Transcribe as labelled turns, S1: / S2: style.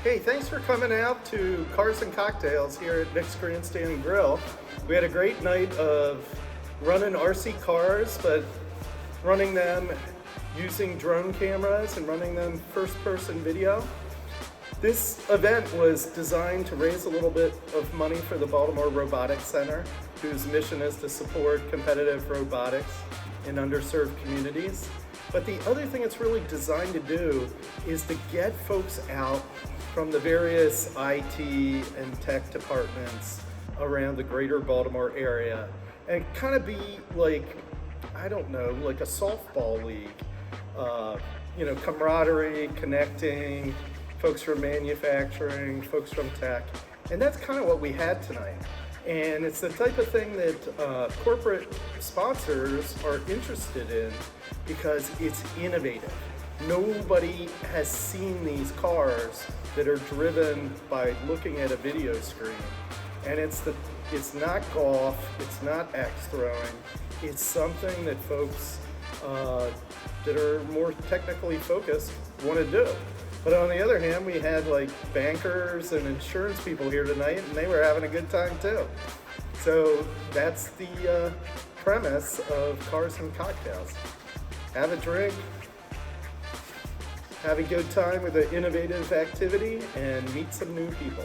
S1: Hey, thanks for coming out to Cars and Cocktails here at Nick's Grandstand Grill. We had a great night of running RC cars, but running them using drone cameras and running them first-person video. This event was designed to raise a little bit of money for the Baltimore Robotics Center, whose mission is to support competitive robotics in underserved communities. But the other thing it's really designed to do is to get folks out from the various IT and tech departments around the greater Baltimore area and kind of be like, I don't know, like a softball league. Camaraderie, connecting, folks from manufacturing, folks from tech. And that's kind of what we had tonight. And it's the type of thing that corporate sponsors are interested in because it's innovative. Nobody has seen these cars that are driven by looking at a video screen. And it's not golf, it's not axe throwing, it's something that folks that are more technically focused want to do. But on the other hand, we had like bankers and insurance people here tonight, and they were having a good time too. So that's the premise of Cars and Cocktails. Have a drink, have a good time with an innovative activity, and meet some new people.